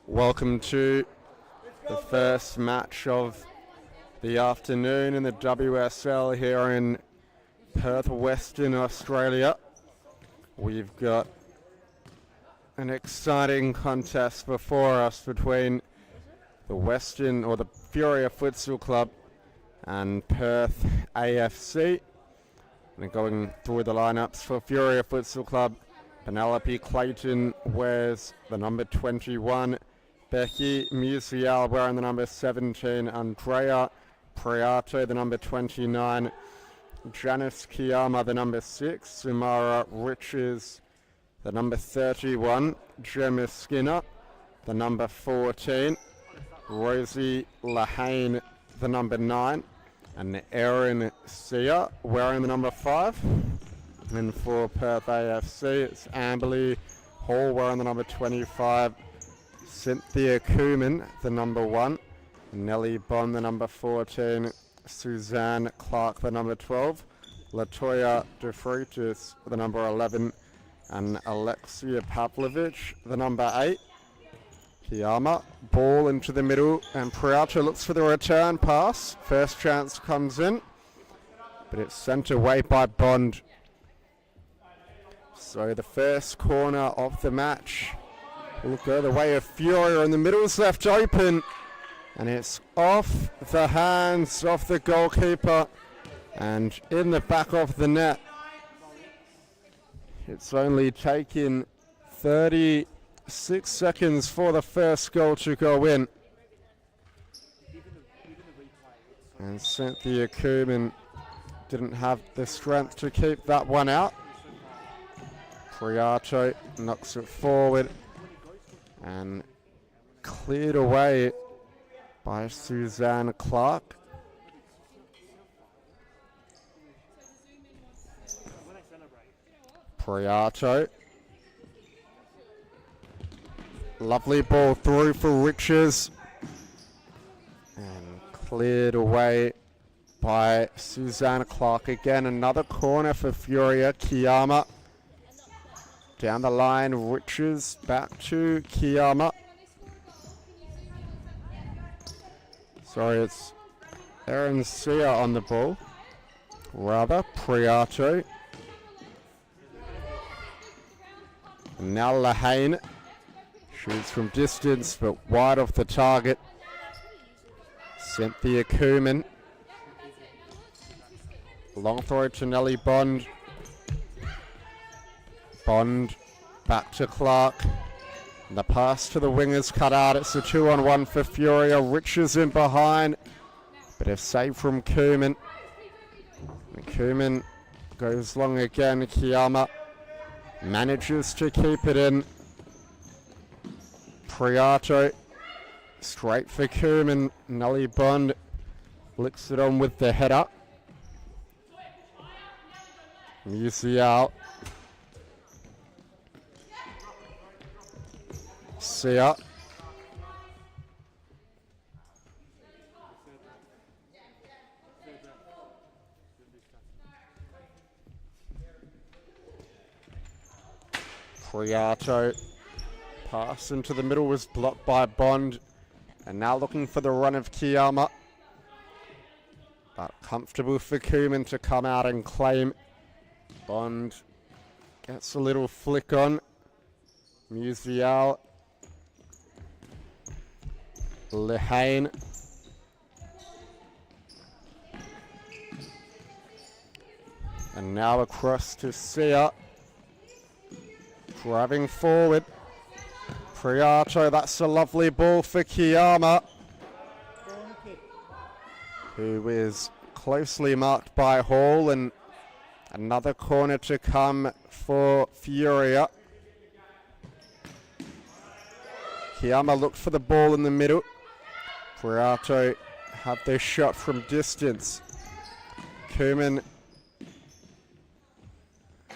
Welcome to the first match of the afternoon in the WSL here in Perth, Western Australia. We've got an exciting contest before us between the Furia Futsal Club and Perth AFC. And going through the lineups for Furia Futsal Club, Penelope Clayton wears the number 21. Becky Musial wearing the number 17. Andrea Priato, the number 29. Janice Kiyama, the number 6. Sumara Riches, the number 31. Gemma Skinner, the number 14. Rosie Lahane, the number 9. And Erin Sia wearing the number 5. And for Perth AFC, it's Amberly Hall wearing the number 25. Cynthia Cooman, the number 1. Nellie Bond, the number 14. Suzanne Clark, the number 12. Latoya DeFreitas, the number 11. And Alexia Pavlovich, the number 8. Kiyama, ball into the middle, and Priato looks for the return pass. First chance comes in, but it's sent away by Bond. So the first corner of the match will go the way of Furia, and the middle is left open, and it's off the hands of the goalkeeper and in the back of the net. It's only taken 36 seconds for the first goal to go in. And Cynthia Cooman didn't have the strength to keep that one out. Priato knocks it forward and cleared away by Suzanne Clark. Priato. Lovely ball through for Riches. And cleared away by Suzanne Clark again. Another corner for Furia. Kiyama. Down the line, Riches back to Kiyama. Sorry, it's Erin Sia on the ball. Rather, Priato. And now Lahane shoots from distance, but wide off the target. Cynthia Cooman. Long throw to Nellie Bond. Bond back to Clark. And the pass to the wingers cut out. It's a 2-on-1 for Furia. Riches in behind, but a save from Cooman. And Cooman goes long again. Kiyama manages to keep it in. Priato straight for Cooman. Nellie Bond flicks it on with the header. Musial. Sia. Priato. Pass into the middle was blocked by Bond. And now looking for the run of Kiyama. But comfortable for Cooman to come out and claim. Bond gets a little flick on. Musial. Lahane. And now across to Sia. Driving forward. Priato, that's a lovely ball for Kiyama, who is closely marked by Hall, and another corner to come for Furia. Kiyama looked for the ball in the middle. Priato had their shot from distance. Cooman,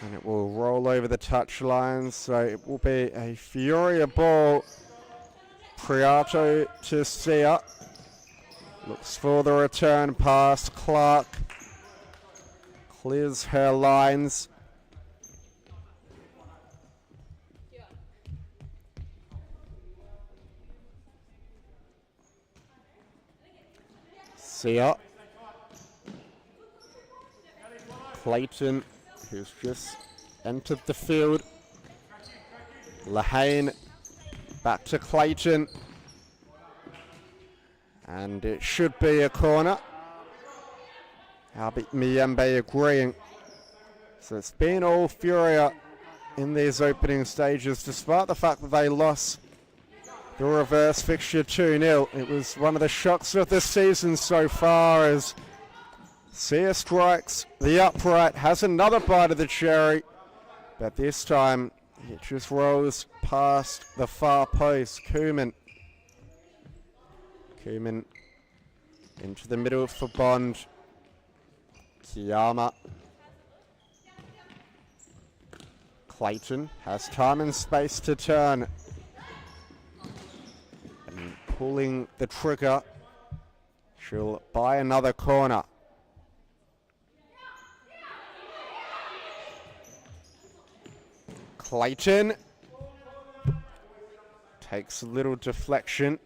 and it will roll over the touchline, so it will be a Furia ball. Priato to Sia. Looks for the return pass. Clark clears her lines. Sia. Clayton, who's just entered the field. Lahane, back to Clayton. And it should be a corner. Albert Miyembe agreeing. So it's been all Furia in these opening stages, despite the fact that they lost the reverse fixture 2-0. It was one of the shocks of the season so far as Sia strikes the upright, has another bite of the cherry, but this time it just rolls past the far post. Kuman into the middle for Bond. Kiyama. Clayton has time and space to turn. And pulling the trigger, she'll buy another corner. Clayton takes a little deflection.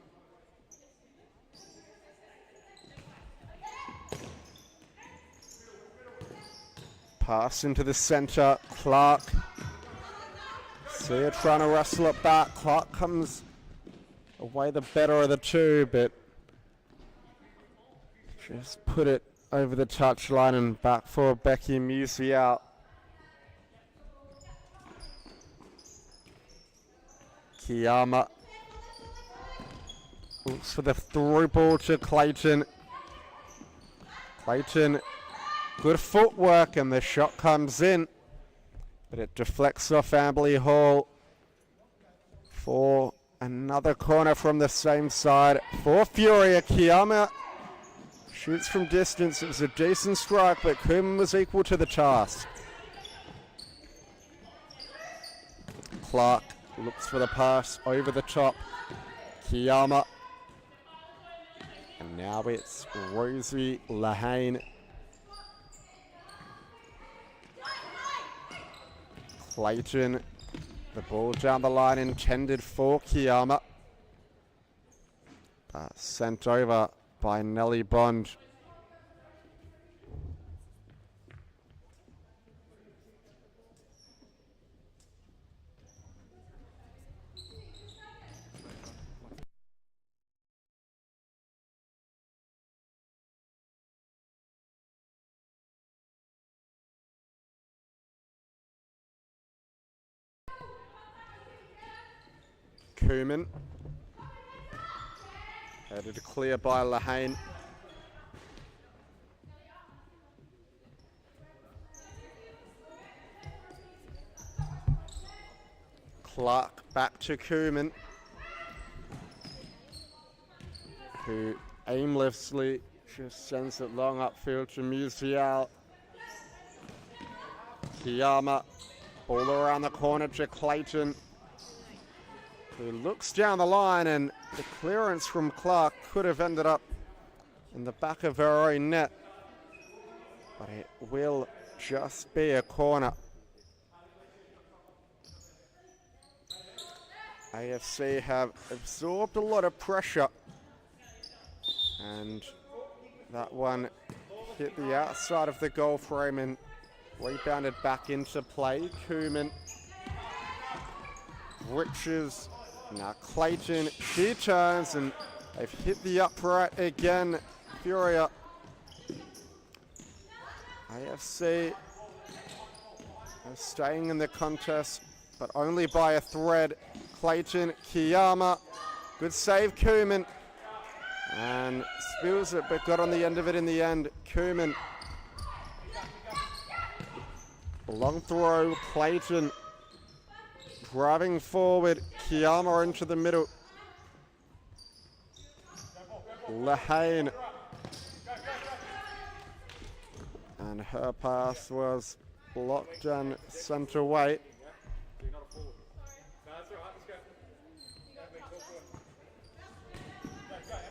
Pass into the center. Clark. Sia trying to wrestle it back. Clark comes away the better of the two, but just put it over the touchline and back for Becky Musial. Kiyama looks for the through ball to Clayton. Clayton, good footwork, and the shot comes in, but it deflects off Amberley Hall for another corner from the same side for Furia. Kiyama shoots from distance. It was a decent strike, but Kuman was equal to the task. Clark looks for the pass over the top. Kiyama. And now it's Rosie Lahane. Clayton, the ball down the line intended for Kiyama. Sent over by Nellie Bond. Kuman. Headed clear by Lahane. Clark back to Kuman, who aimlessly just sends it long upfield to Musial. Kiyama, ball around the corner to Clayton, who looks down the line, and the clearance from Clark could have ended up in the back of her own net, but it will just be a corner. AFC have absorbed a lot of pressure, and that one hit the outside of the goal frame and rebounded back into play. Kuman, Riches, now Clayton, she turns and they've hit the upright again. Furia. AFC are staying in the contest, but only by a thread. Clayton, Kiyama, good save Kuman, and spills it, but got on the end of it in the end. Kuman, long throw, Clayton driving forward, Kiyama into the middle. Lahane, and her pass was blocked and sent away.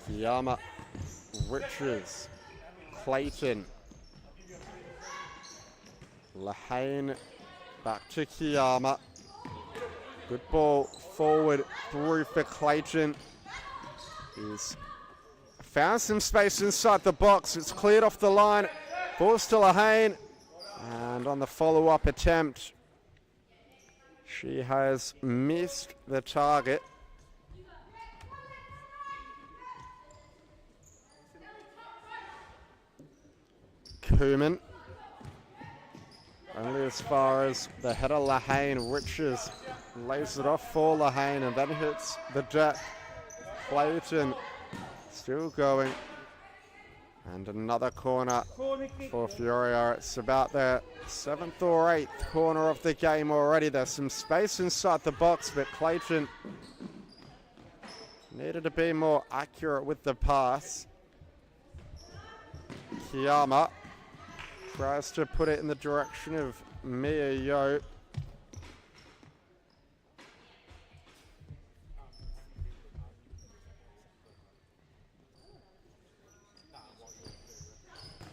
Kiyama, Riches, Clayton, Lahane, back to Kiyama. Good ball forward through for Clayton. He's found some space inside the box. It's cleared off the line. Falls to Lahane. And on the follow-up attempt, she has missed the target. Koeman. Only as far as the header. Lahane Riches lays it off for Lahane and then hits the deck. Clayton still going. And another corner for Furia. It's about their 7th or 8th corner of the game already. There's some space inside the box, but Clayton needed to be more accurate with the pass. Kiyama tries to put it in the direction of Mia Yo.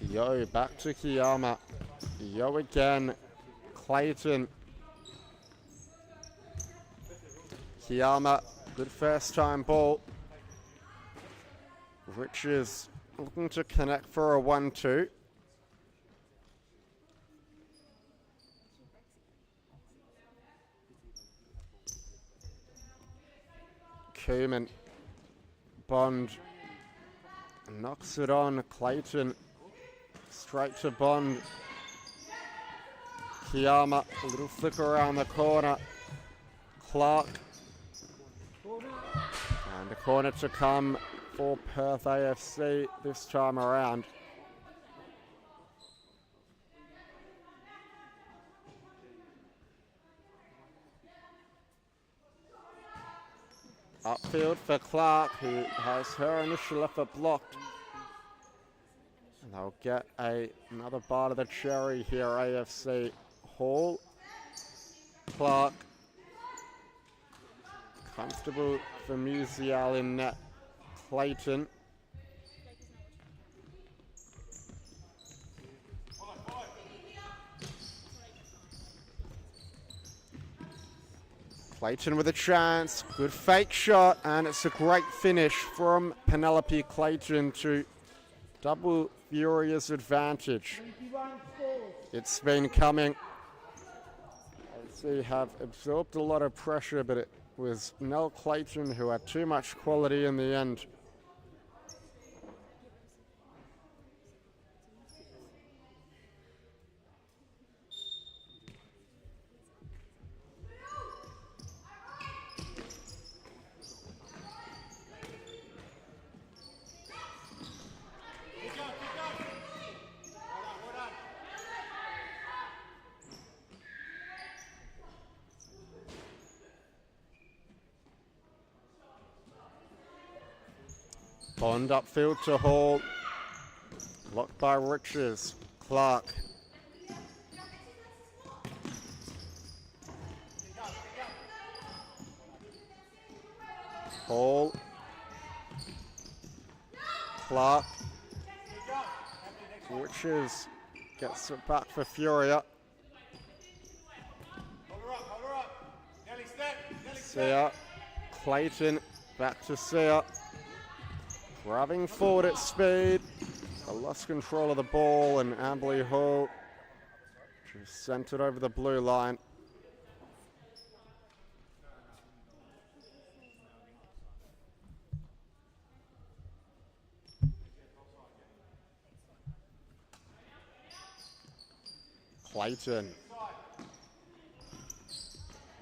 Yo back to Kiyama. Yo again. Clayton. Kiyama, good first time ball. Riches looking to connect for a 1-2. Koeman. Bond knocks it on. Clayton straight to Bond. Kiyama, a little flick around the corner. Clark. And a corner to come for Perth AFC this time around. Upfield for Clark, who has her initial effort blocked. And they'll get another bite of the cherry here, AFC. Hall. Clark. Comfortable for Musial in net. Clayton. Clayton with a chance. Good fake shot, and it's a great finish from Penelope Clayton to double Furia's advantage. It's been coming. They have absorbed a lot of pressure, but it was Nell Clayton who had too much quality in the end. Bond upfield to Hall. Blocked by Riches. Clark. Hall. Clark. Riches gets it back for Furia. Sia. Clayton back to Sia. Grabbing forward at speed. I lost control of the ball, and Amberley Hall just sent it over the blue line. Clayton.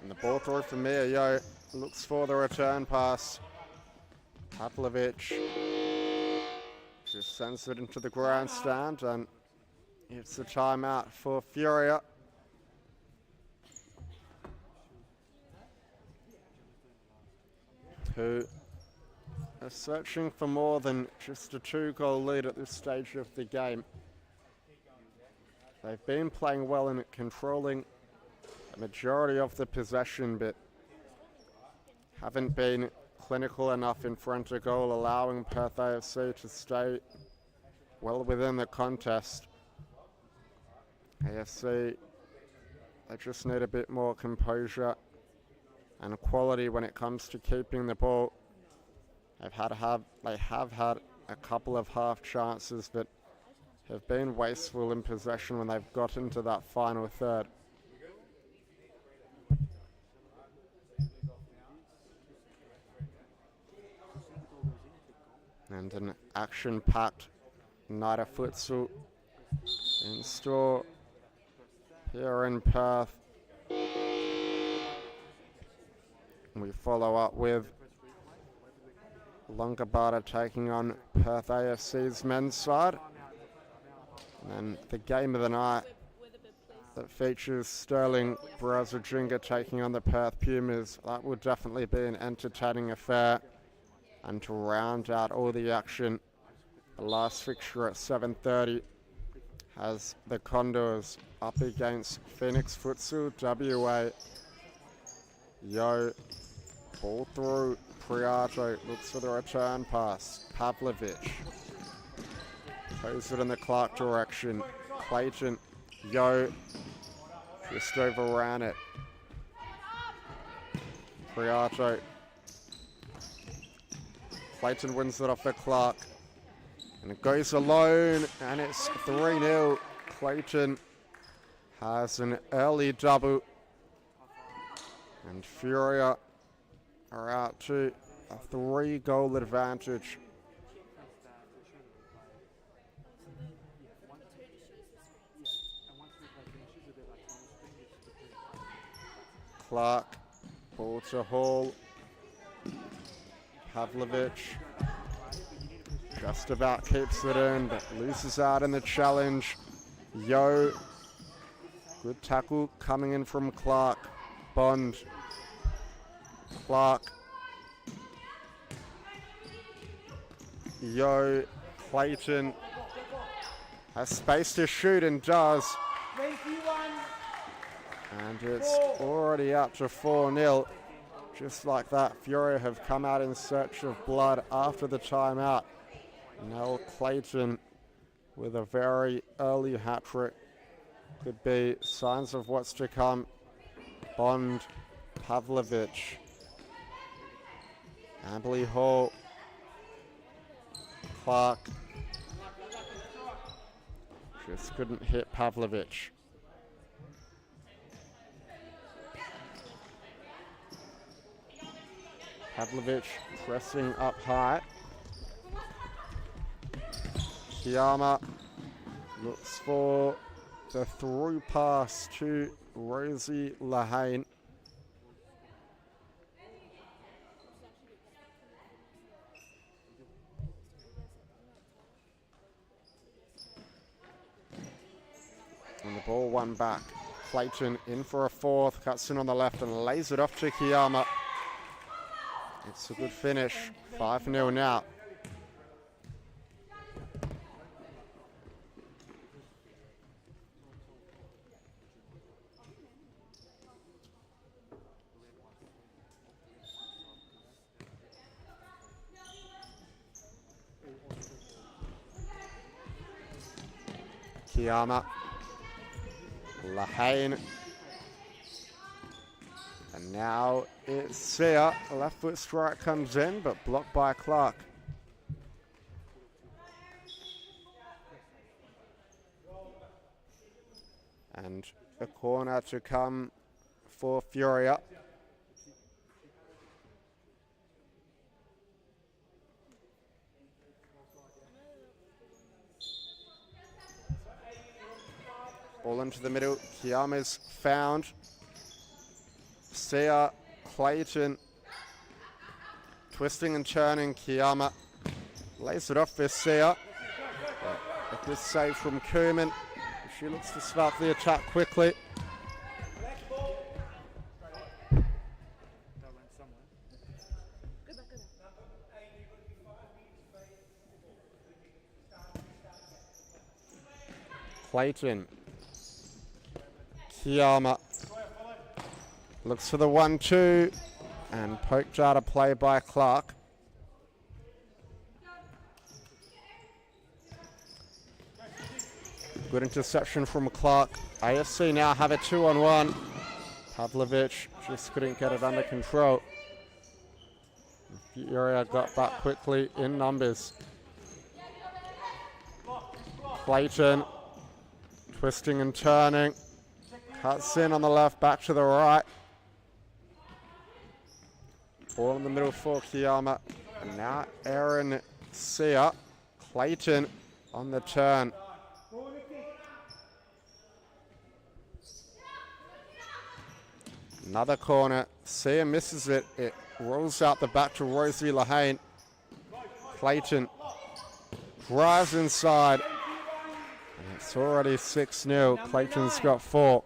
And the ball through for Mia Yo. Looks for the return pass. Pavlovich just sends it into the grandstand, and it's a timeout for Furia. Who are searching for more than just a 2-goal lead at this stage of the game. They've been playing well and controlling the majority of the possession, but haven't been clinical enough in front of goal, allowing Perth AFC to stay well within the contest. AFC, they just need a bit more composure and quality when it comes to keeping the ball. They have had a couple of half chances, but have been wasteful in possession when they've got into that final third. And an action-packed night of futsal in store here in Perth. We follow up with Longobarda taking on Perth AFC's men's side. And the game of the night that features Sterling Brazajinga taking on the Perth Pumas. That will definitely be an entertaining affair. And to round out all the action, the last fixture at 7:30 has the Condors up against Phoenix Futsal WA. Yo, ball through. Priato looks for the return pass. Pavlovic plays it in the Clark direction. Clayton, Yo, just overran it. Priato. Clayton wins it off the Clark. And it goes alone, and it's 3-0. Clayton has an early double. And Furia are out to a 3-goal advantage. Clark, ball to Hall. Pavlovic just about keeps it in, but loses out in the challenge. Yo, good tackle coming in from Clark. Bond, Clark, Yo, Clayton has space to shoot and does. 21. And it's already up to 4-0. Just like that, Fury have come out in search of blood after the timeout. Now Clayton with a very early hat-trick. Could be signs of what's to come. Bond, Pavlovic, Amberley Hall, Clark. Just couldn't hit Pavlovic. Pavlovic pressing up high. Kiyama looks for the through pass to Rosie Lahane. And the ball won back. Clayton in for a fourth, cuts in on the left and lays it off to Kiyama. It's a good finish, 5-0 now. Kiyama, Lahane, and now it's Sia. Left foot strike comes in, but blocked by Clark. And a corner to come for Furia. Ball into the middle. Kiyama's found. Sia, Clayton, twisting and turning. Kiyama lays it off for Sia. A good save from Koeman. She looks to spark the attack quickly. Clayton. Kiyama looks for the 1-2 and poked out a play by Clark. Good interception from Clark. AFC now have a 2-on-1. Pavlovic just couldn't get it under control. Furia got back quickly in numbers. Clayton, twisting and turning, cuts in on the left, back to the right. Ball in the middle for Kiyama. And now Aaron Sia. Clayton on the turn. Another corner. Sia misses it. It rolls out the back to Rosie Lahane. Clayton drives inside. And it's already 6-0. Clayton's got 4.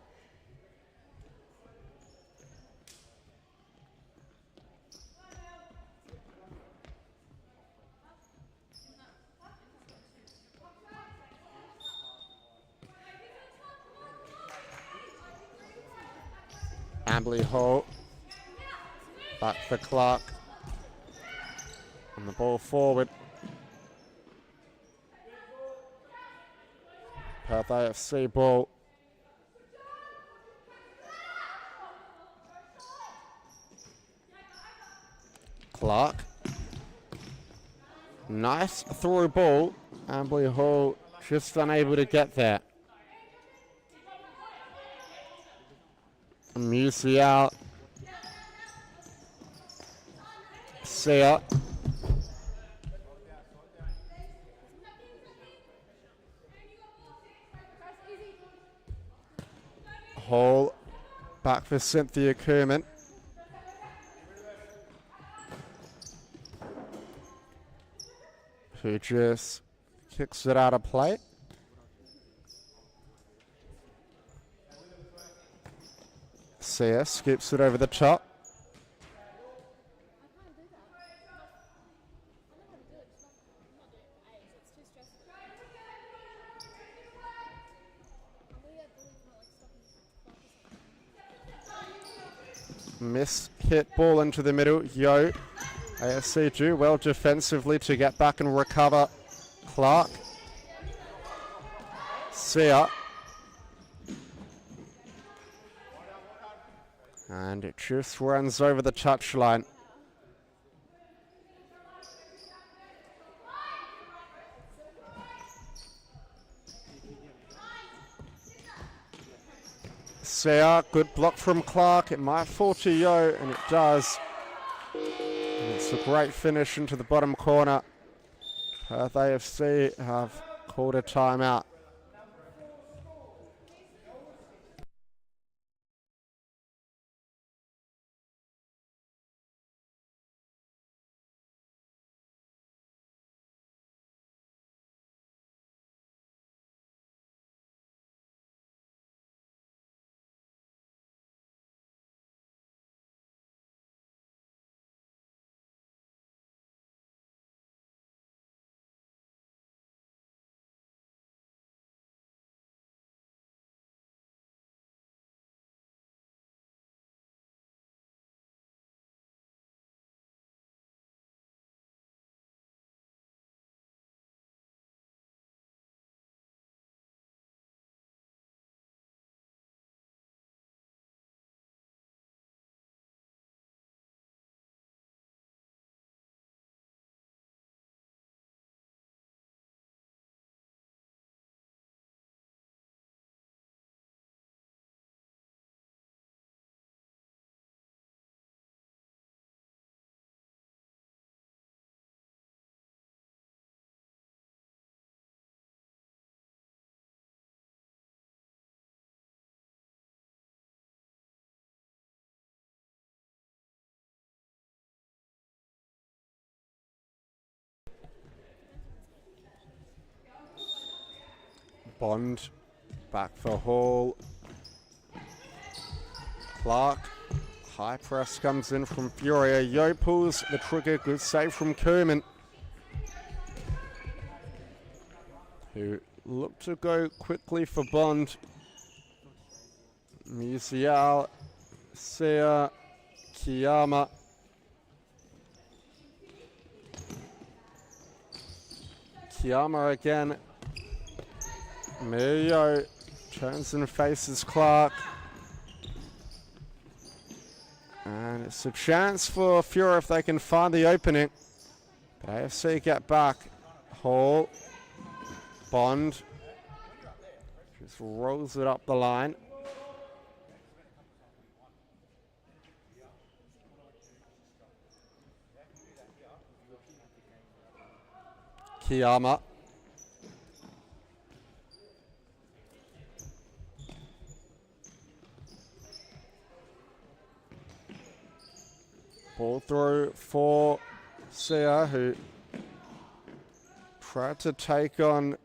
Amberley Hall, back for Clark, and the ball forward. Perth AFC ball. Clark, nice through ball. Amberley Hall just unable to get there. Musial, Sia, Hall, back for Cynthia Kerman. Who just kicks it out of play. Sia skips it over the top. Miss hit ball into the middle. Yo, AFC do well defensively to get back and recover. Clark. Sia. And it just runs over the touchline. Sia, good block from Clark. It might fall to Yo, and it does. And it's a great finish into the bottom corner. Perth AFC have called a timeout. Bond, back for Hall. Clark, high press comes in from Furia. Yo pulls the trigger, good save from Kerman, who looked to go quickly for Bond. Musial, Sia, Kiyama. Kiyama again. Mio turns and faces Clark. And it's a chance for Fury if they can find the opening. But AFC get back. Hall, Bond, Just rolls it up the line. Kiyama. Ball through for Sia, who tried to take on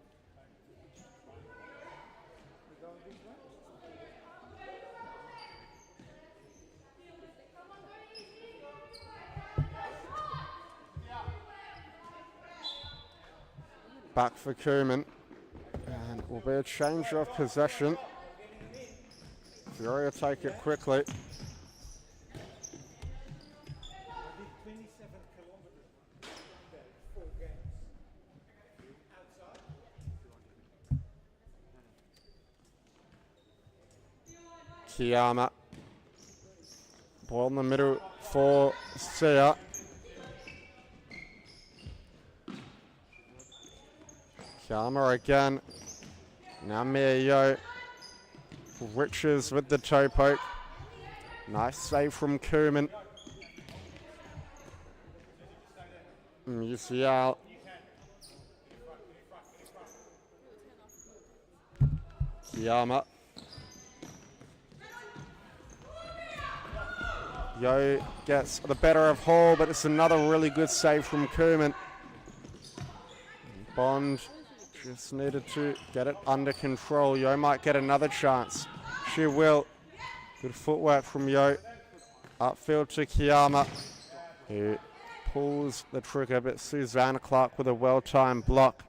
back for Koeman, and will be a change of possession. Fury will take it quickly. Kiyama. Ball in the middle for Sia. Kiyama again. Now Mio. Riches with the toe poke. Nice save from Koeman. Musial. Kiyama. Yo gets the better of Hall, but it's another really good save from Koeman. Bond just needed to get it under control. Yo might get another chance. She will. Good footwork from Yo. Upfield to Kiyama, who pulls the trigger, but Suzanne Clark with a well-timed block.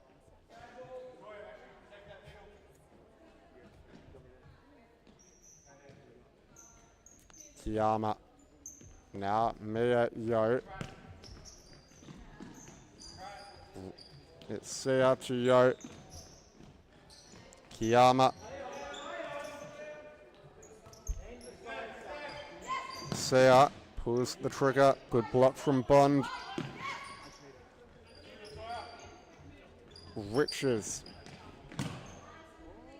Kiyama. Now Mia Yo. It's Sia to Yo. Kiyama. Sia pulls the trigger. Good block from Bond. Riches.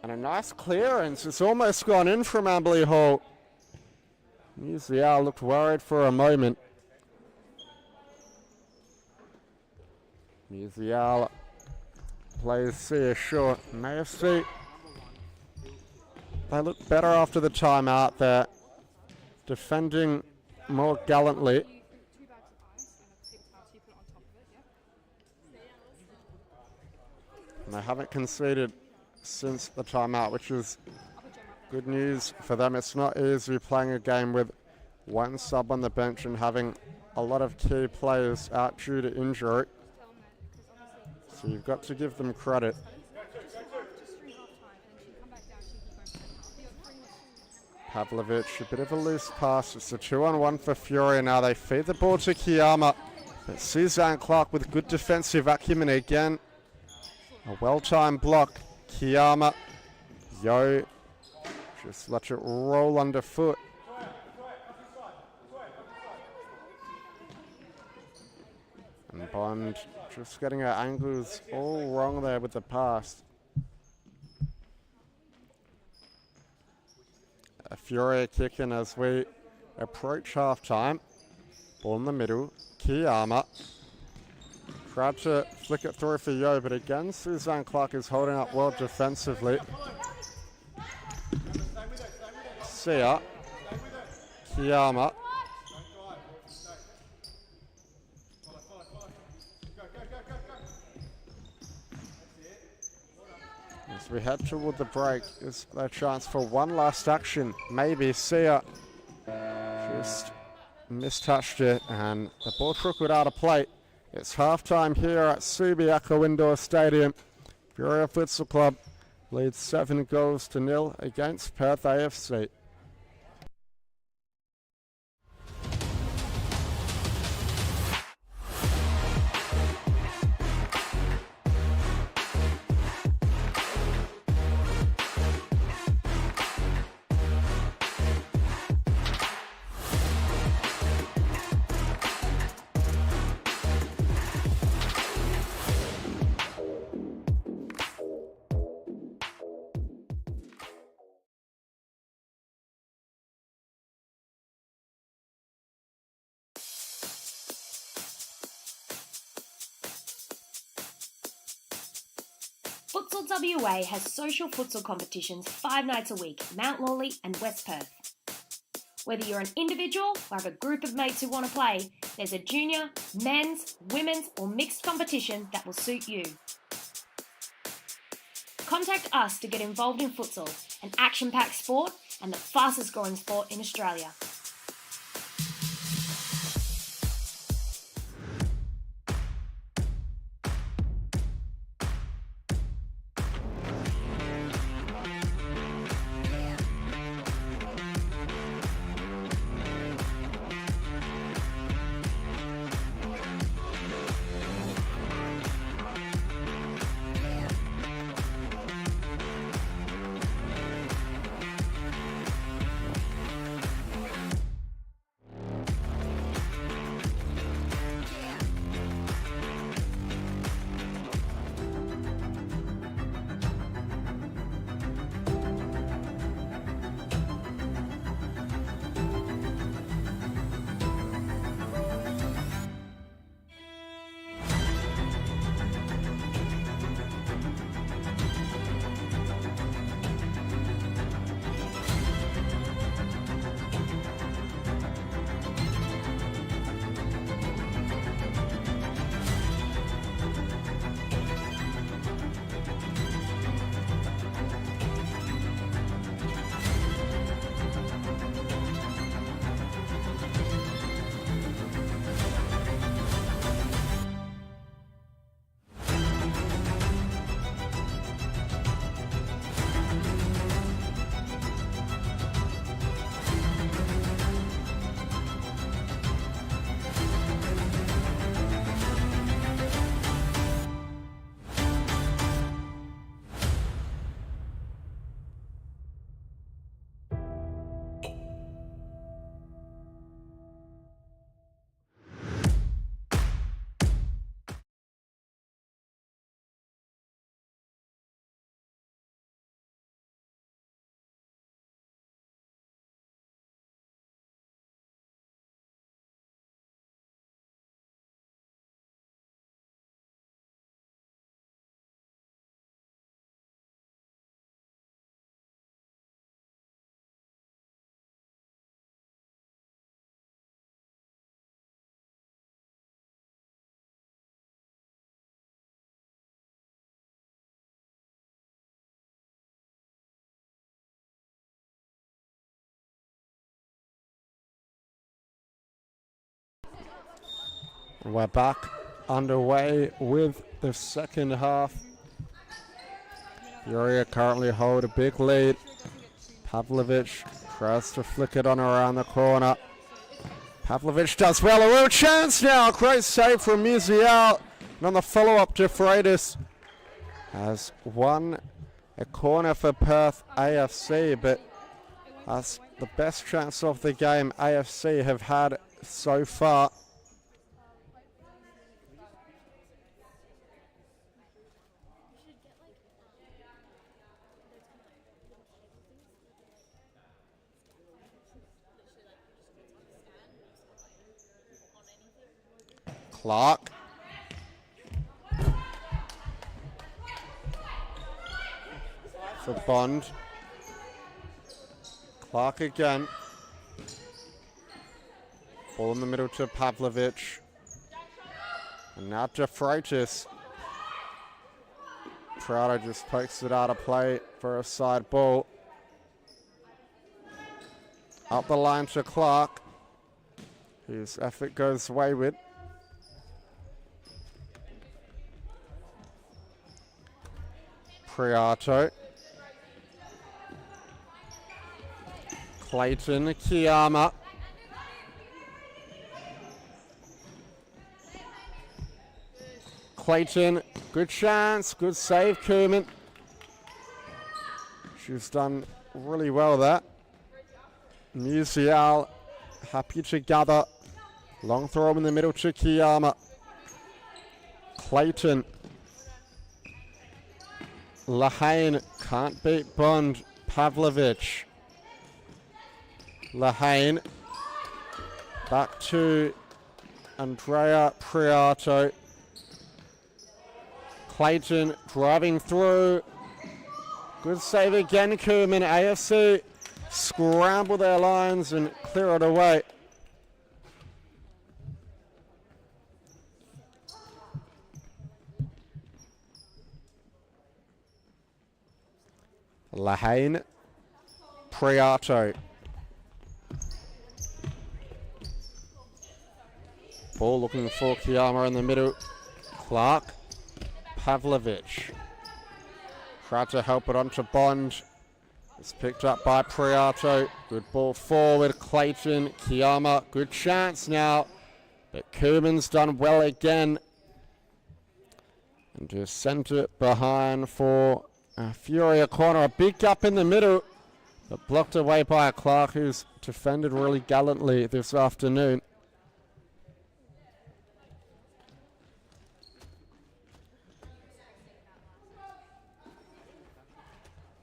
And a nice clearance. It's almost gone in from Amberley Hall. Musial looked worried for a moment. Musial plays Sia short. AFC, they look better after the timeout there. Defending more gallantly. And they haven't conceded since the timeout, which is good news for them. It's not easy playing a game with one sub on the bench and having a lot of key players out due to injury. So you've got to give them credit. Pavlovic, a bit of a loose pass. It's a 2-on-1 for Fury. Now they feed the ball to Kiyama. But Suzanne Clark with good defensive acumen again. A well-timed block. Kiyama. Yo. Just let it roll underfoot. And Bond just getting her angles all wrong there with the pass. A Fury kicking as we approach half-time. Ball in the middle. Kiyama. Tried to flick it through for Yo, but again, Suzanne Clark is holding up well defensively. Sia. Kiyama. As we head toward the break, is their chance for one last action. Maybe Sia just mistouched it and the ball trickled out of play. It's halftime here at Supa-Liga Indoor Stadium. Perth Futsal Club leads 7-0 against Perth AFC. Futsal WA has social futsal competitions 5 nights a week in Mount Lawley and West Perth. Whether you're an individual or have a group of mates who want to play, there's a junior, men's, women's or mixed competition that will suit you. Contact us to get involved in futsal, an action-packed sport and the fastest growing sport in Australia. We're back underway with the second half. Furia currently hold a big lead. Pavlovic tries to flick it on around the corner. Pavlovic does well. A real chance now. Great save from Musial. And on the follow-up, De Freitas has won a corner for Perth AFC, but that's the best chance of the game AFC have had so far. Clark. For Bond. Clark again. Ball in the middle to Pavlovic. And now De Freitas. Prado just pokes it out of play for a side ball. Up the line to Clark, whose effort goes wayward. Priato. Clayton Kiyama. Clayton, good chance, good save, Kerman. She's done really well there. Musial happy to gather. Long throw in the middle to Kiyama. Clayton. Lahane can't beat Bond. Pavlovic. Lahane. Back to Andrea Priato. Clayton driving through. Good save again, Koeman. AFC scramble their lines and clear it away. Lahane, Priato. Ball looking for Kiyama in the middle. Clark, Pavlovich. Tried to help it onto Bond. It's picked up by Priato. Good ball forward. Clayton, Kiyama. Good chance now. But Koeman's done well again. And just sent it behind for a Furia corner. A big gap in the middle. But blocked away by Clark, who's defended really gallantly this afternoon.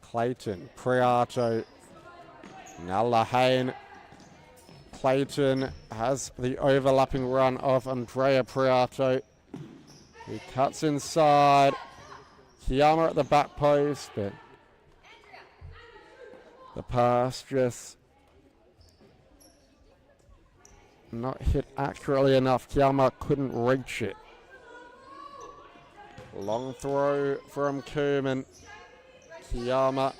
Clayton, Priato, now Lahane. Clayton has the overlapping run of Andrea Priato. He cuts inside. Kiyama at the back post, but the pass just not hit accurately enough. Kiyama couldn't reach it. Long throw from Koeman. Kiyama.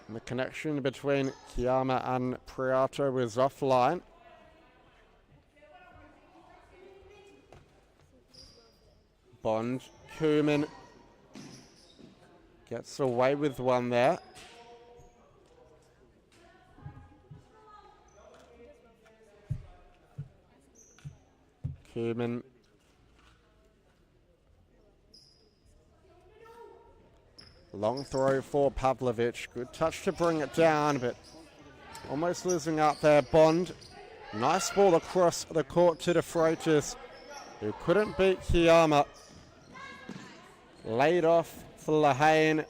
And the connection between Kiyama and Priato was offline. Bond, Koeman gets away with one there. Koeman. Long throw for Pavlovich. Good touch to bring it down, but almost losing out there. Bond. Nice ball across the court to De Freitas, who couldn't beat Kiyama. Laid off for Lahane.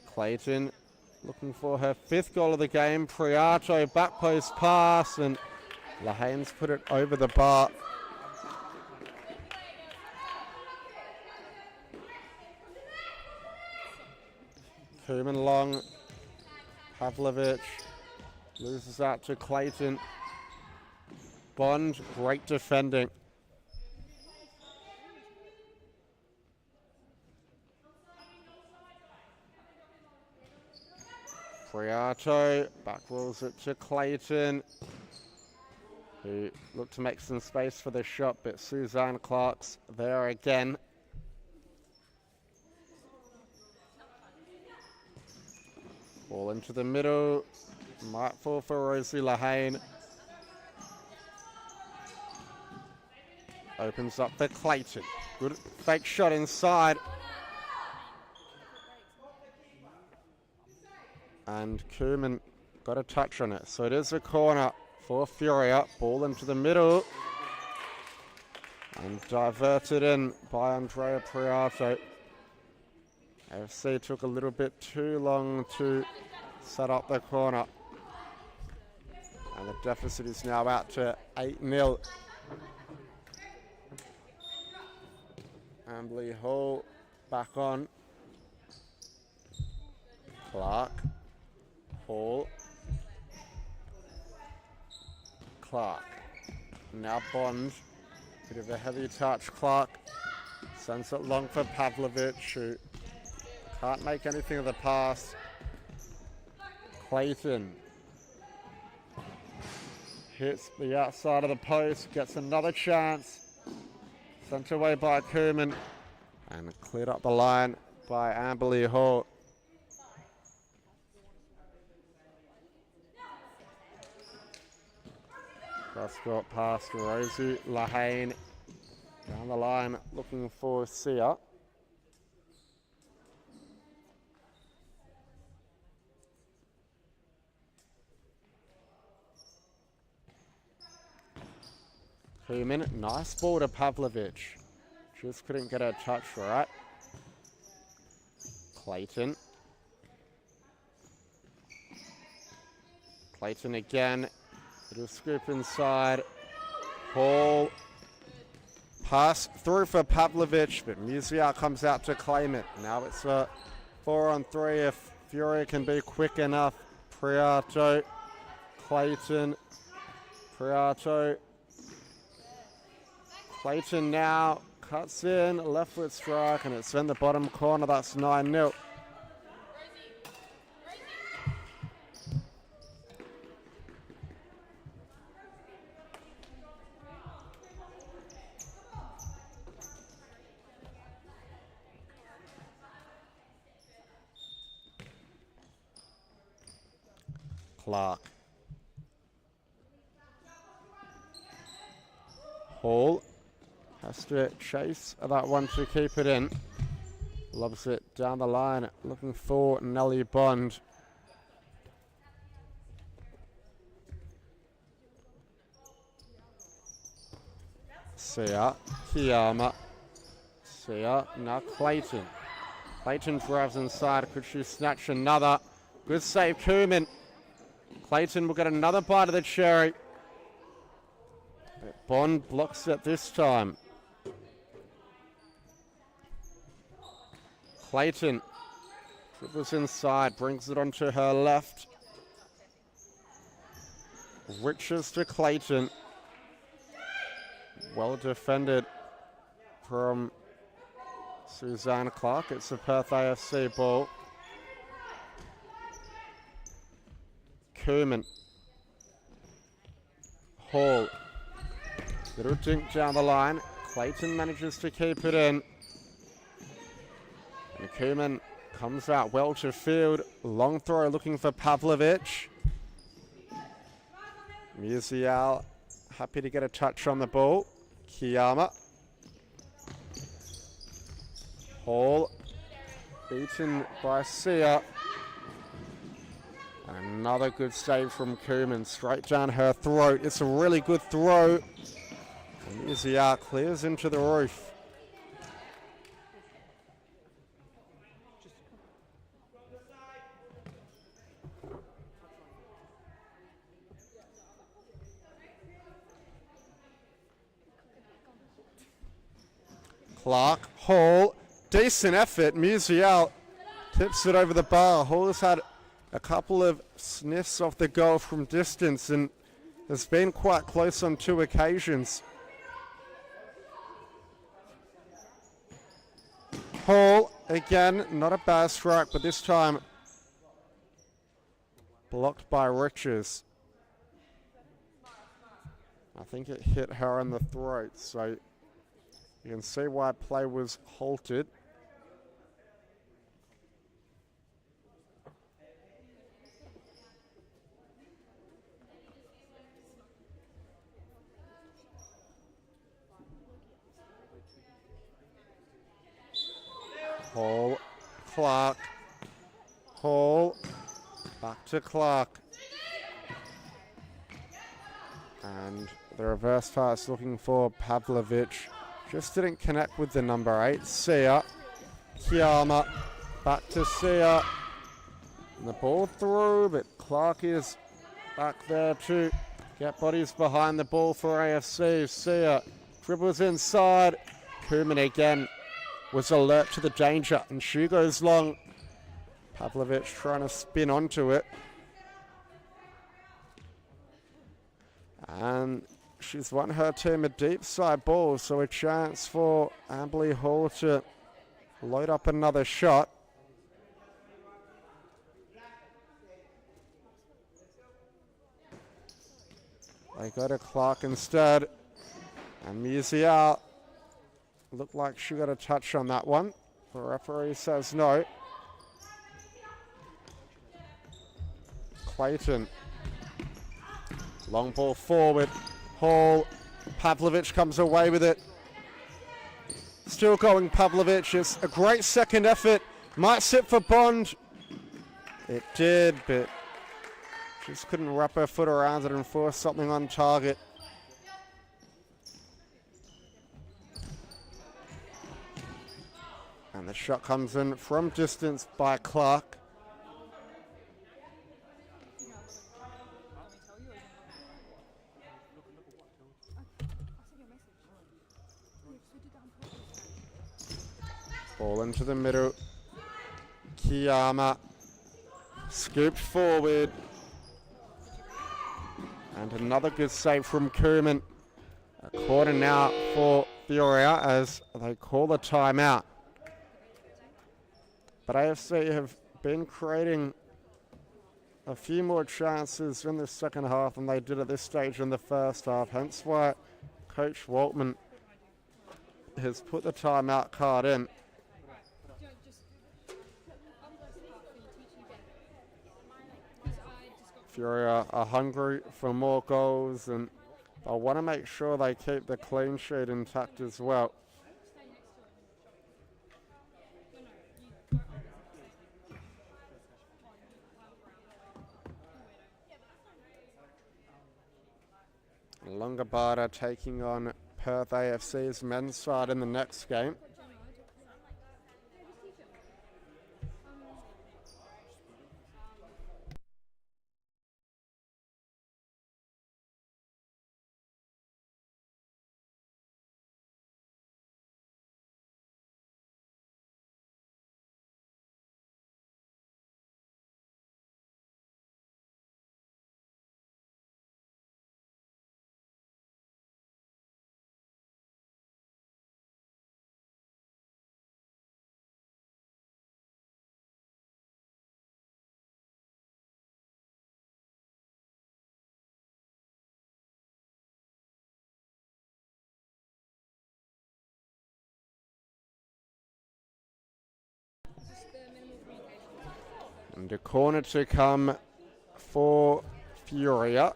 Clayton looking for her 5th goal of the game. Priato back post pass, and Lahane's put it over the bar. Koeman long. Pavlovich loses out to Clayton. Bond, great defending. Priato back rolls it to Clayton, who looked to make some space for the shot, but Suzanne Clark's there again. Ball into the middle, might fall for Rosie Lahane. Opens up for Clayton. Good fake shot inside. And Koeman got a touch on it. So it is a corner for Furia. Ball into the middle. And diverted in by Andrea Priato. AFC took a little bit too long to set up the corner. And the deficit is now out to 8-0. Amberley Hall back on. Clark. Hall. Clark. Now Bond. Bit of a heavy touch. Clark sends it long for Pavlovich, who can't make anything of the pass. Clayton hits the outside of the post, gets another chance. Sent away by Koeman and cleared up the line by Amberley Hall. Cross court pass to Rosie Lahane. Down the line looking for Sia. Koeman, nice ball to Pavlovich. Just couldn't get a touch right. Clayton. Clayton again. Little scoop inside. Hall. Pass through for Pavlovich, but Musial comes out to claim it. Now it's a 4-on-3 if Fury can be quick enough. Priato, Clayton, Priato. Clayton now cuts in, left foot strike, and it's in the bottom corner. That's 9-0. Clark. Hall has to chase that one to keep it in. Lobs it down the line, looking for Nelly Bond. Sia, Kiyama. Sia, now Clayton. Clayton drives inside. Could she snatch another? Good save, Koeman. Clayton will get another bite of the cherry. But Bond blocks it this time. Clayton dribbles inside, brings it onto her left. Riches to Clayton. Well defended from Suzanne Clark. It's a Perth AFC ball. Koeman. Hall. Little dink down the line. Clayton manages to keep it in. And Koeman comes out well to field. Long throw looking for Pavlovich. Musial happy to get a touch on the ball. Kiyama. Hall beaten by Sia. Another good save from Koeman, straight down her throat. It's a really good throw. And Musial clears into the roof. Clark, Hall, decent effort. Musial tips it over the bar. Hall has had a couple of sniffs off the goal from distance and has been quite close on 2 occasions. Hall, again, not a bad strike, but this time blocked by Riches. I think it hit her in the throat, so you can see why play was halted. Hall, Clark, Hall, back to Clark. And the reverse pass looking for Pavlovich. Just didn't connect with the number 8. Sia, Kiyama, back to Sia. And the ball through, but Clark is back there to get bodies behind the ball for AFC. Sia dribbles inside. Koeman again was alert to the danger, and she goes long. Pavlovich trying to spin onto it. And she's won her team a deep side ball, so a chance for Amberley Hall to load up another shot. They go to Clark instead. And Musial looked like she got a touch on that one. The referee says no. Clayton. Long ball forward. Hall. Pavlovich comes away with it. Still going Pavlovich. It's a great second effort. Might sit for Bond. It did, but just couldn't wrap her foot around it and force something on target. And the shot comes in from distance by Clark. Ball into the middle. Kiyama scooped forward. And another good save from Kuhlman. A corner now for Fioria as they call the timeout. But AFC have been creating a few more chances in the second half than they did at this stage in the first half. Hence why Coach Waltman has put the timeout card in. Fury are hungry for more goals, and I want to make sure they keep the clean sheet intact as well. Longobarda taking on Perth AFC's men's side in the next game. And a corner to come for Furia.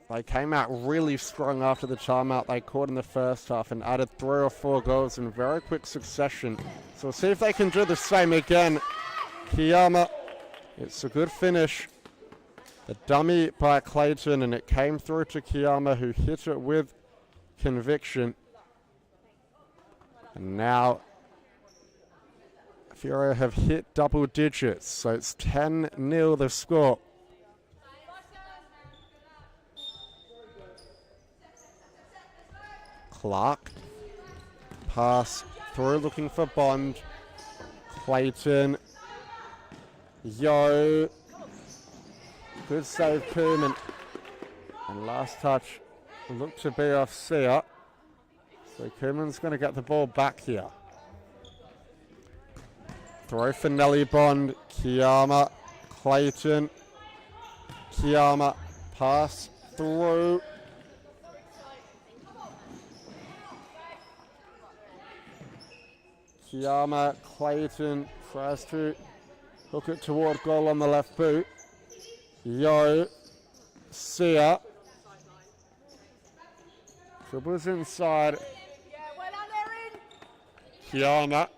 They came out really strong after the timeout they caught in the first half and added 3 or 4 goals in very quick succession. So we'll see if they can do the same again. Kiyama, it's a good finish. The dummy by Clayton, and it came through to Kiyama, who hit it with conviction. And now Furia have hit double digits, so it's 10-0 the score. Clark, pass through looking for Bond. Clayton, Yo, good save Kuhlman. And last touch looked to be off Sia. So Kuhlman's going to get the ball back here. Throw for Nelly Bond, Kiyama, Clayton, Kiyama, pass through. Kiyama, Clayton tries to hook it toward goal on the left boot. Yo, Sia. Dribbles inside. Kiyama.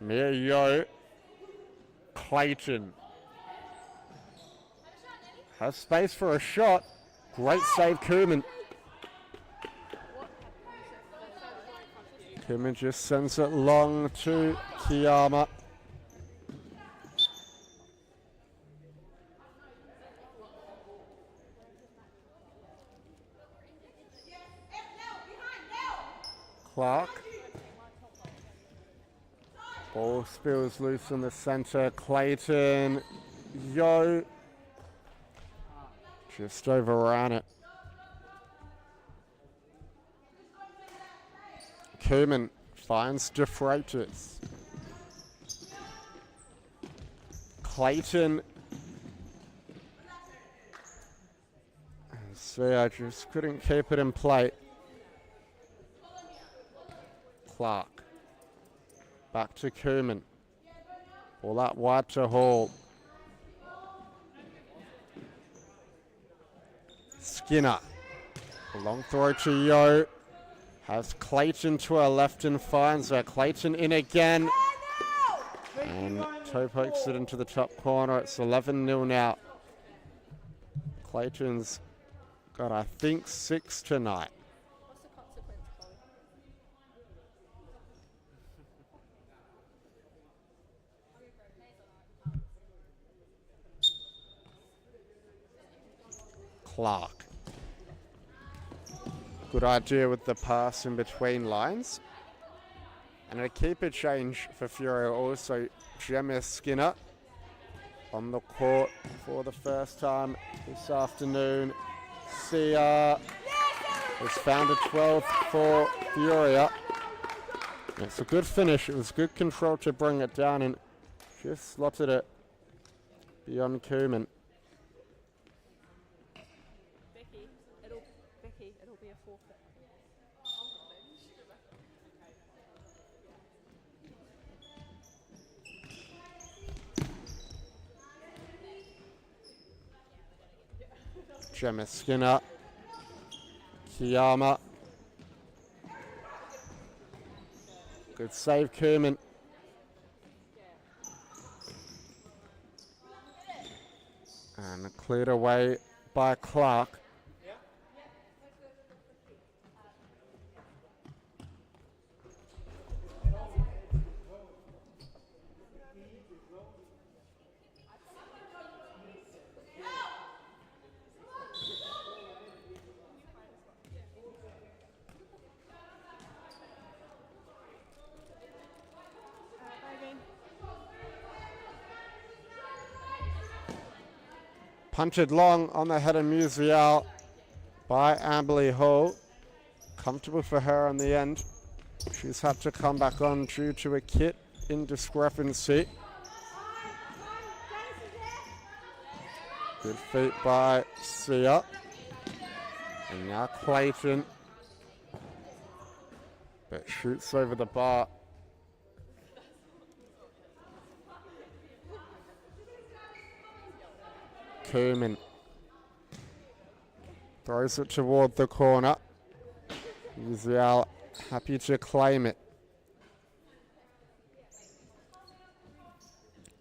Mia Yo. Clayton. Has space for a shot. Great save, Kuhlman. Kuhlman just sends it long to Kiyama. Clark. Ball spills loose in the center. Clayton. Yo. Just overran it. Kuhlman finds De Freitas. Clayton. So I just couldn't keep it in play. Clark. Back to Kuhlman. All that wide to Hall. Skinner. A long throw to Yo. Has Clayton to her left and finds her. Clayton in again. And toe pokes it into the top corner. It's 11-0 now. Clayton's got, I think, 6 tonight. Clark. Good idea with the pass in between lines. And a keeper change for Fury also. Gemma Skinner on the court for the first time this afternoon. Sia has found a 12 for Furia. It's a good finish. It was good control to bring it down and just slotted it beyond Koeman. Becky, it'll be a forfeit. Gemma Skinner. Kiyama. Good save, Koeman. And cleared away by Clark. Punted long on the head of Musial by Amberley Hall. Comfortable for her in the end. She's had to come back on due to a kit indiscrepancy. Good feet by Sia. And now Clayton. But shoots over the bar. Koeman throws it toward the corner. Musial happy to claim it.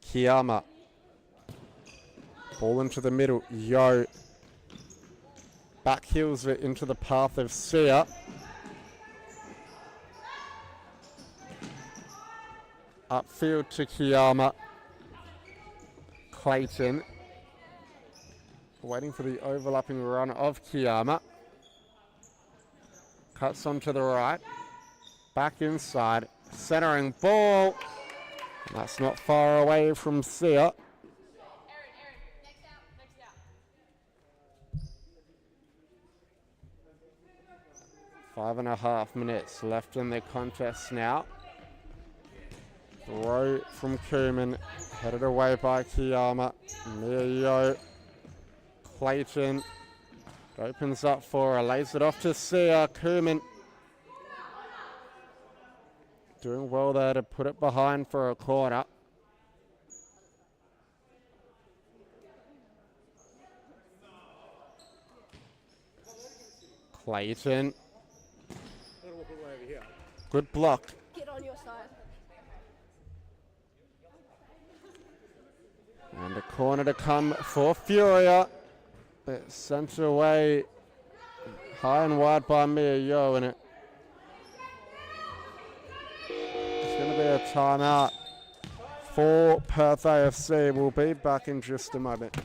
Kiyama. Ball into the middle. Yo. Backheels it into the path of Sia. Upfield to Kiyama. Clayton. Waiting for the overlapping run of Kiyama. Cuts onto the right. Back inside. Centering ball. And that's not far away from Sia. Five and a half minutes left in the contest now. Throw from Koeman. Headed away by Kiyama. Mio. Clayton opens up for her, lays it off to Sia. Koeman doing well there to put it behind for a corner. Clayton. Good block. Get on your side. And a corner to come for Furia. It's sent away high and wide by Mia Yo, and it's going to be a timeout for Perth AFC. We'll be back in just a moment.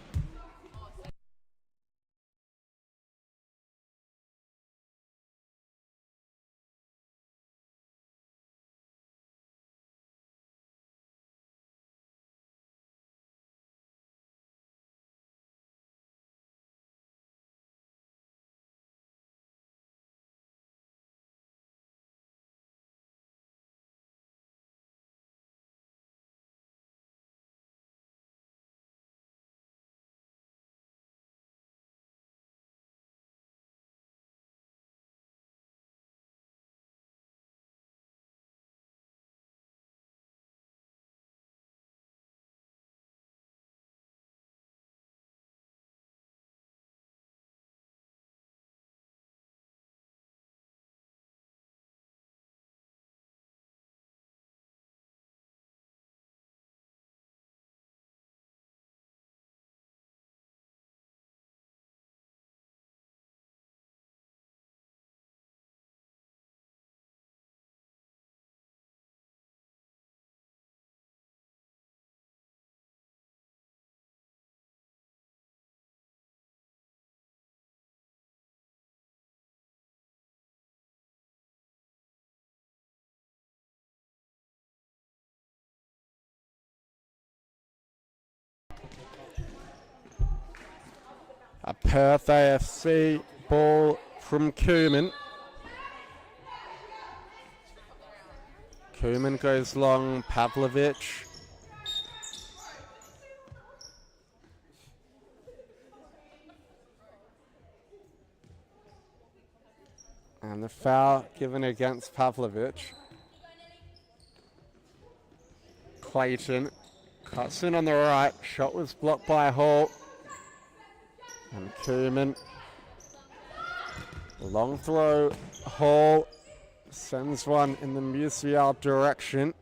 A Perth AFC ball from Koeman. Koeman goes long, Pavlovic. And the foul given against Pavlovic. Clayton cuts in on the right. Shot was blocked by Hall. And Koeman. Long throw. Hall sends one in the Musial direction.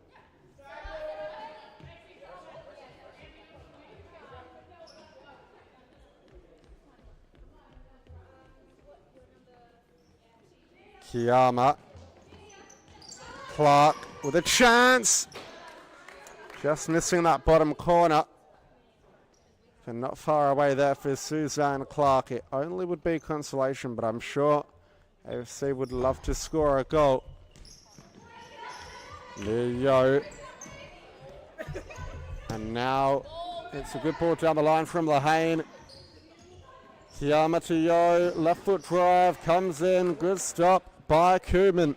Kiyama. Clark with a chance. Just missing that bottom corner. And not far away there for Suzanne Clark. It only would be consolation, but I'm sure AFC would love to score a goal. Leo. And now it's a good ball down the line from Lahane. Kiyama to Yo. Left foot drive. Comes in. Good stop by Koeman.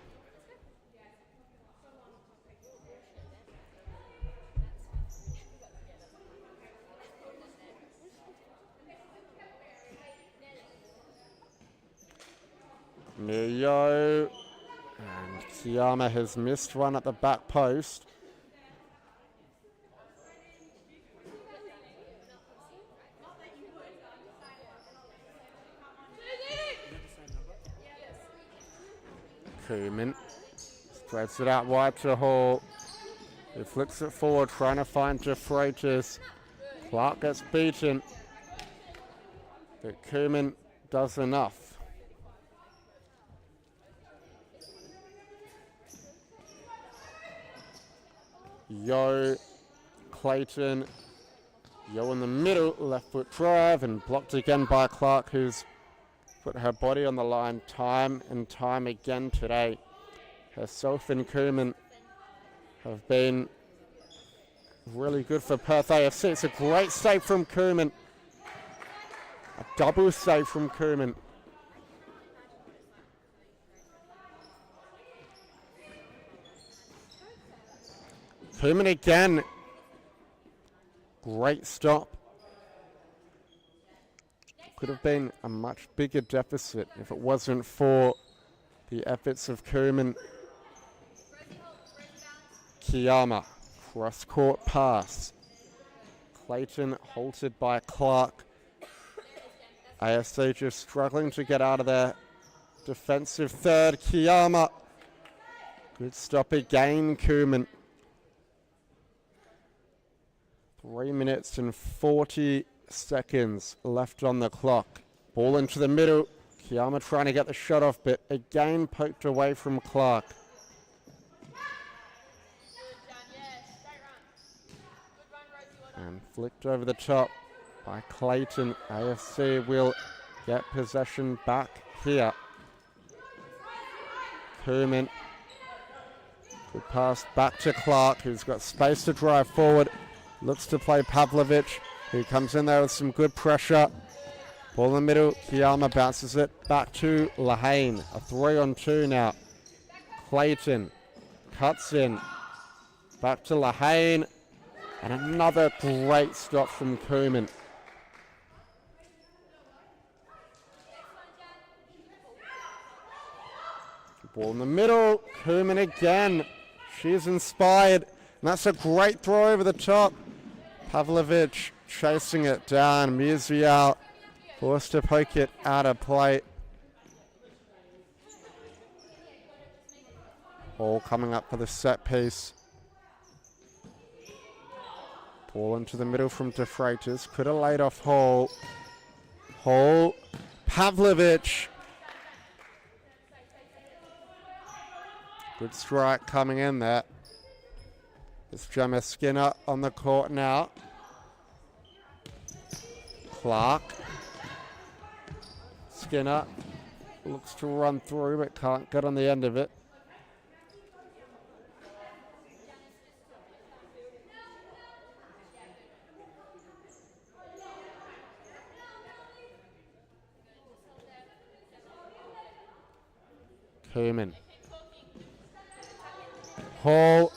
Mio, and Kiyama has missed one at the back post. Koeman spreads it out wide to Hall. He flicks it forward, trying to find De Freitas. Clark gets beaten, but Koeman does enough. Yo, Clayton, Yo in the middle, left foot drive, and blocked again by Clark, who's put her body on the line time and time again today. Herself and Koeman have been really good for Perth AFC. It's a great save from Koeman. A double save from Koeman. Koeman again. Great stop. Could have been a much bigger deficit if it wasn't for the efforts of Koeman. Kiyama, cross-court pass. Clayton halted by Clark. AFC just struggling to get out of their defensive third. Kiyama, good stop again, Koeman. 3 minutes and 40 seconds left on the clock. Ball into the middle. Kiyama trying to get the shot off, but again poked away from Clark. And flicked over the top by Clayton. AFC will get possession back here. Koeman. Good pass back to Clark, who's got space to drive forward. Looks to play Pavlovic, who comes in there with some good pressure. Ball in the middle. Kiyama bounces it back to Lahane. A 3-on-2 now. Clayton cuts in. Back to Lahane. And another great stop from Koeman. Ball in the middle. Koeman again. She's inspired. And that's a great throw over the top. Pavlovic chasing it down. Musial forced to poke it out of play. Ball coming up for the set piece. Ball into the middle from De Freitas. Could have laid off Hall. Hall. Pavlovic. Good strike coming in there. It's Gemma Skinner on the court now. Clark. Skinner looks to run through but can't get on the end of it. Koeman. Hall.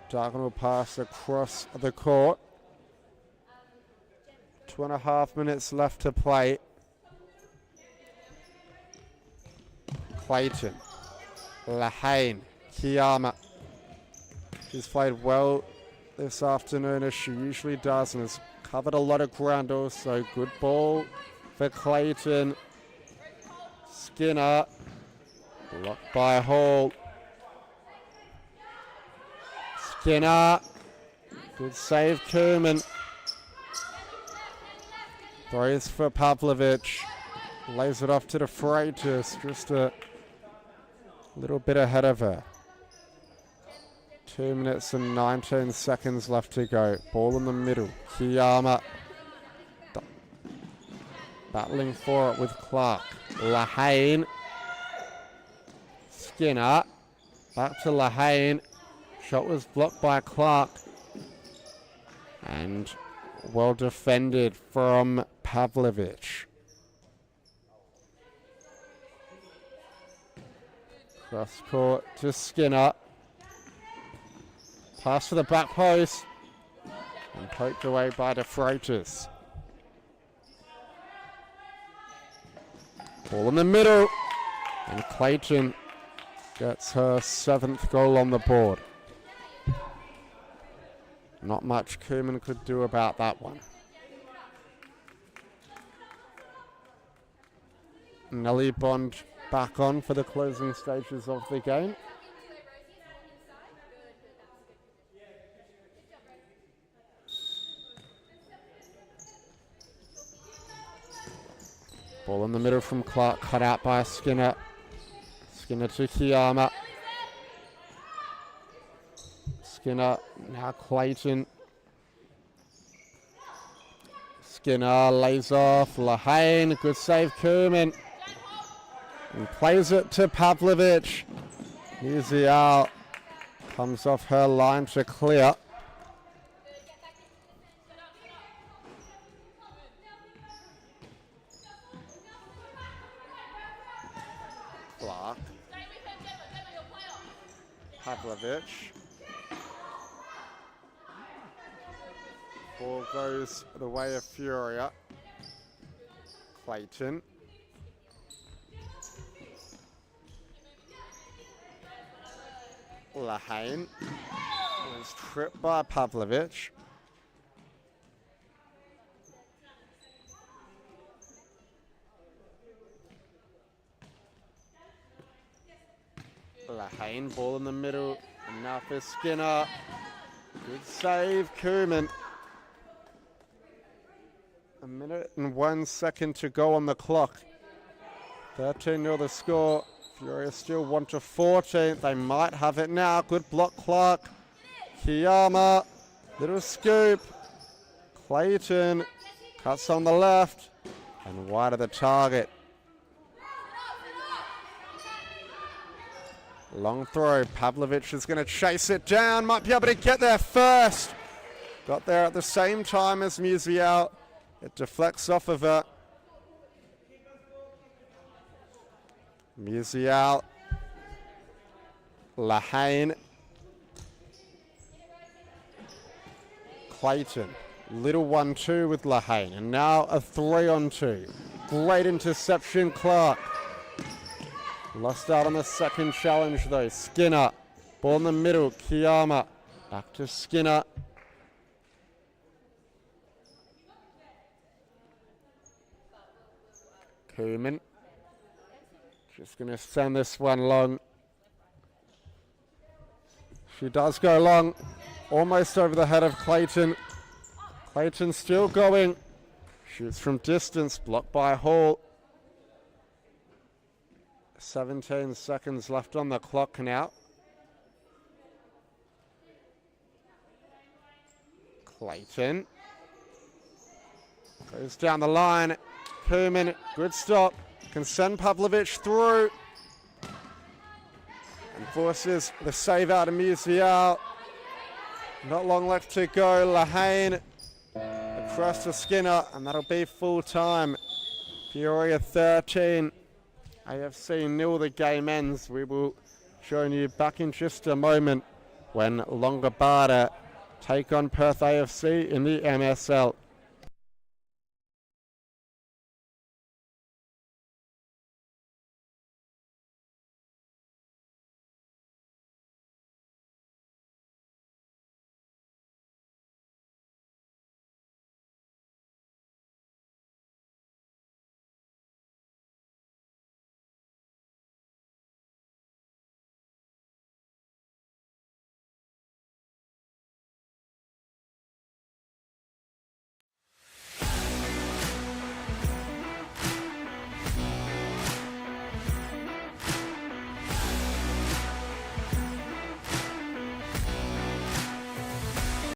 Diagonal pass across the court. 2.5 minutes left to play. Clayton. Lahane. Kiyama. She's played well this afternoon as she usually does and has covered a lot of ground also. Good ball for Clayton. Skinner. Blocked by Hall. Skinner. Good save, Koeman. Throws for Pavlovich. Lays it off to the Freitas. Just a little bit ahead of her. 2 minutes and 19 seconds left to go. Ball in the middle. Kiyama battling for it with Clark. Lahane. Skinner. Back to Lahane. Shot was blocked by Clark. And well defended from Pavlovich. Cross court to Skinner. Pass to the back post. And poked away by De Freitas. Ball in the middle. And Clayton gets her 7th goal on the board. Not much Koeman could do about that one. Nelly Bond back on for the closing stages of the game. Ball in the middle from Clark, cut out by Skinner. Skinner to Kiyama. Skinner, now Clayton. Skinner lays off. Lahane, good save, Koeman. And plays it to Pavlovich. Musial comes off her line to clear. Clark. Pavlovich. Ball goes the way of Furia. Clayton. Lahane. Was tripped by Pavlovich. Lahane, ball in the middle. And now for Skinner. Good save, Koeman. 1 minute and 1 second to go on the clock. 13-0 the score. Furia still 1-14. They might have it now. Good block, Clark. Kiyama. Little scoop. Clayton. Cuts on the left. And wide of the target. Long throw. Pavlovich is going to chase it down. Might be able to get there first. Got there at the same time as Musial. It deflects off of her. Musial. Lahane. Clayton. Little 1-2 with Lahane. And now a 3-on-2. Great interception, Clark. Lost out on the second challenge though. Skinner. Ball in the middle. Kiyama. Back to Skinner. Koeman. Just going to send this one long. She does go long. Almost over the head of Clayton. Clayton still going. Shoots from distance. Blocked by Hall. 17 seconds left on the clock now. Clayton. Goes down the line. Koeman, good stop. Can send Pavlovich through. And forces the save out of Musial. Not long left to go. Lahane across to Skinner. And that'll be full time. Furia 13. AFC 0, the game ends. We will join you back in just a moment when Longobarda take on Perth AFC in the MSL.